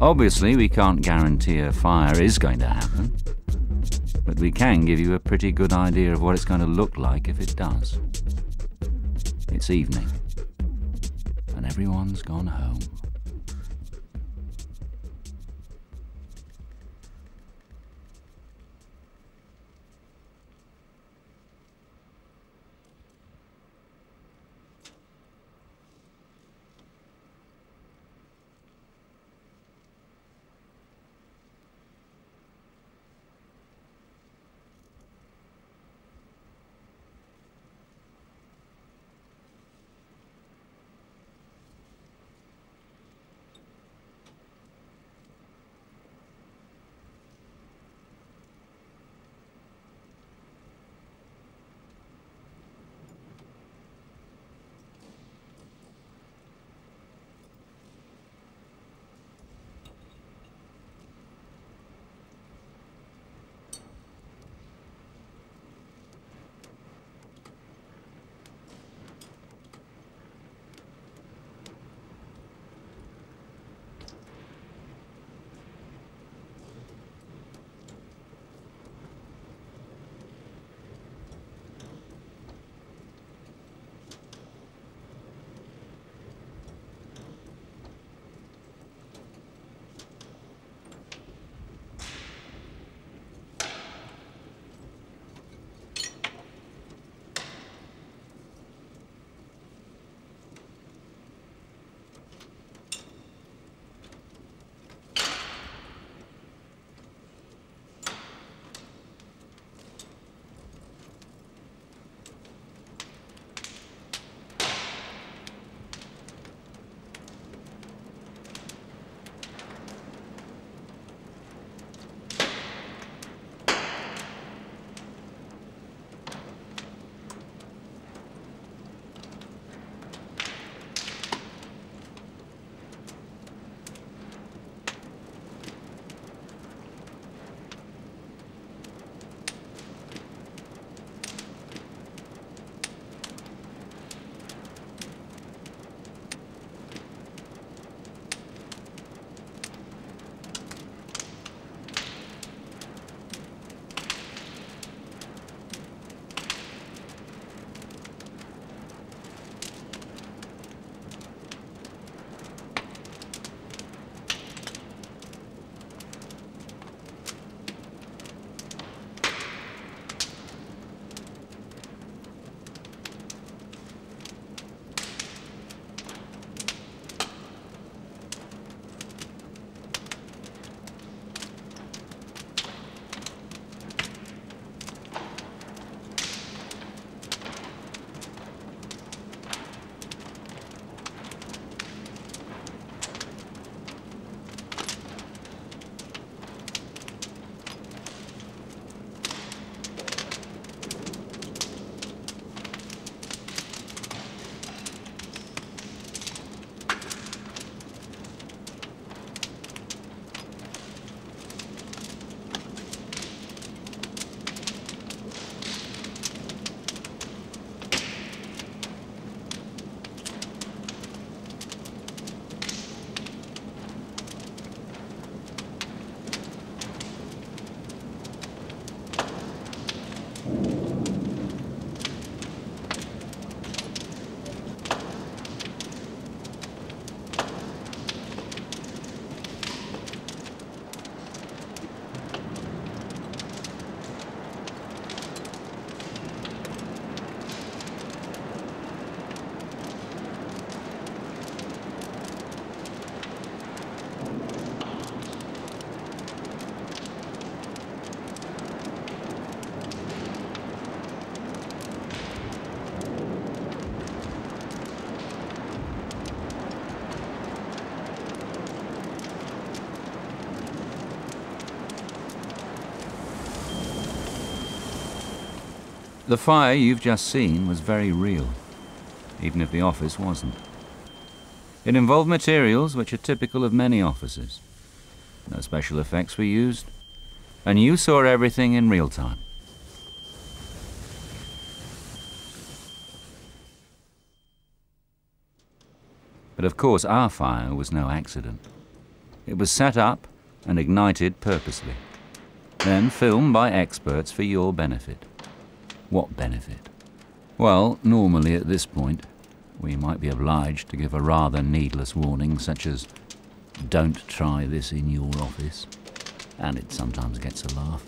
Obviously, we can't guarantee a fire is going to happen, but we can give you a pretty good idea of what it's going to look like if it does. It's evening, and everyone's gone home. The fire you've just seen was very real, even if the office wasn't. It involved materials which are typical of many offices. No special effects were used, and you saw everything in real time. But of course our fire was no accident. It was set up and ignited purposely, then filmed by experts for your benefit. What benefit? Well, normally at this point, we might be obliged to give a rather needless warning, such as, "Don't try this in your office," and it sometimes gets a laugh.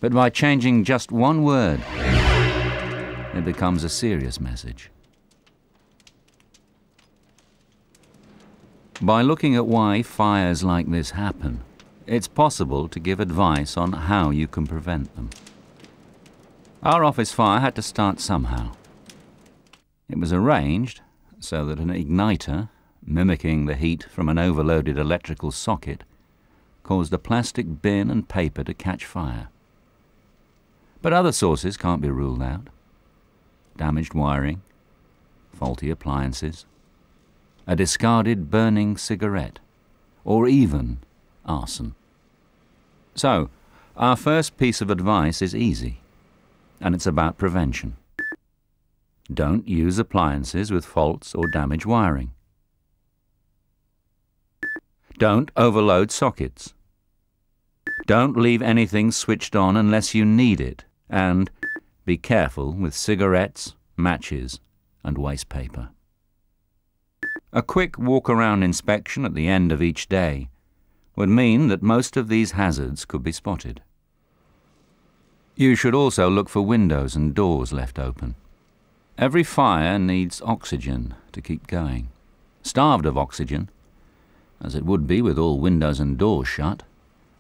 But by changing just one word, it becomes a serious message. By looking at why fires like this happen, it's possible to give advice on how you can prevent them. Our office fire had to start somehow. It was arranged so that an igniter, mimicking the heat from an overloaded electrical socket, caused a plastic bin and paper to catch fire. But other sources can't be ruled out. Damaged wiring, faulty appliances, a discarded burning cigarette, or even arson. So, our first piece of advice is easy, and it's about prevention. Don't use appliances with faults or damaged wiring. Don't overload sockets. Don't leave anything switched on unless you need it, and be careful with cigarettes, matches, and waste paper. A quick walk-around inspection at the end of each day would mean that most of these hazards could be spotted. You should also look for windows and doors left open. Every fire needs oxygen to keep going. Starved of oxygen, as it would be with all windows and doors shut,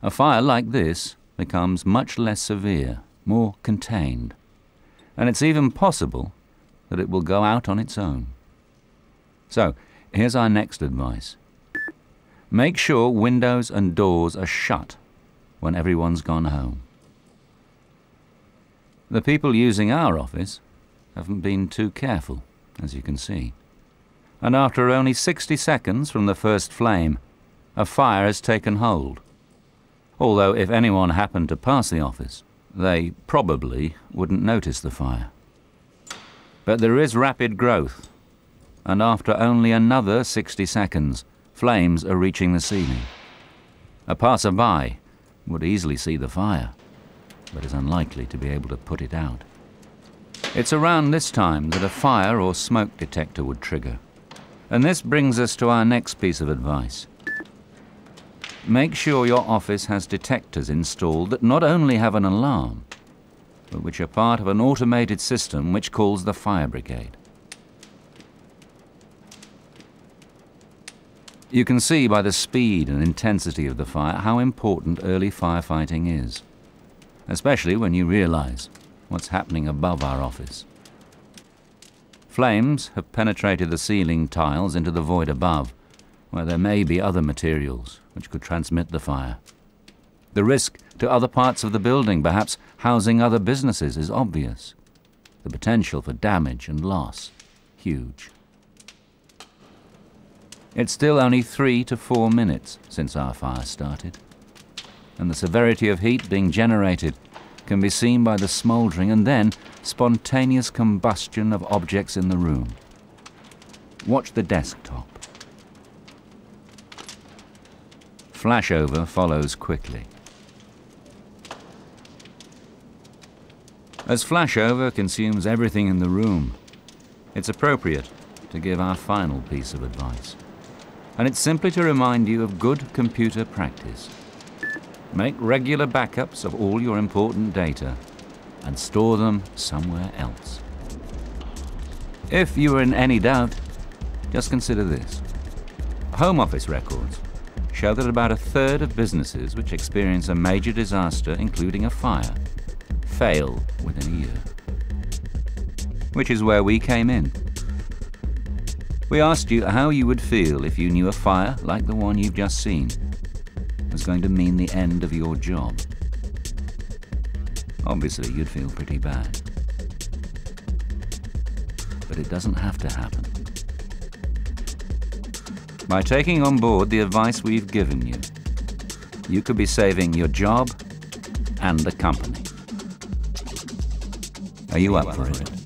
a fire like this becomes much less severe, more contained, and it's even possible that it will go out on its own. So, here's our next advice. Make sure windows and doors are shut when everyone's gone home. The people using our office haven't been too careful, as you can see. And after only 60 seconds from the first flame, a fire has taken hold. Although if anyone happened to pass the office, they probably wouldn't notice the fire. But there is rapid growth, and after only another 60 seconds, flames are reaching the ceiling. A passerby would easily see the fire, but is unlikely to be able to put it out. It's around this time that a fire or smoke detector would trigger. And this brings us to our next piece of advice. Make sure your office has detectors installed that not only have an alarm, but which are part of an automated system which calls the fire brigade. You can see by the speed and intensity of the fire how important early firefighting is, especially when you realize what's happening above our office. Flames have penetrated the ceiling tiles into the void above, where there may be other materials which could transmit the fire. The risk to other parts of the building, perhaps housing other businesses, is obvious. The potential for damage and loss, huge. It's still only 3 to 4 minutes since our fire started, and the severity of heat being generated can be seen by the smouldering and then spontaneous combustion of objects in the room. Watch the desktop. Flashover follows quickly. As flashover consumes everything in the room, it's appropriate to give our final piece of advice. And it's simply to remind you of good computer practice. Make regular backups of all your important data and store them somewhere else. If you are in any doubt, just consider this. Home office records show that about a third of businesses which experience a major disaster, including a fire, fail within a year. Which is where we came in. We asked you how you would feel if you knew a fire like the one you've just seen was going to mean the end of your job. Obviously, you'd feel pretty bad. But it doesn't have to happen. By taking on board the advice we've given you, you could be saving your job and the company. Are you up for it?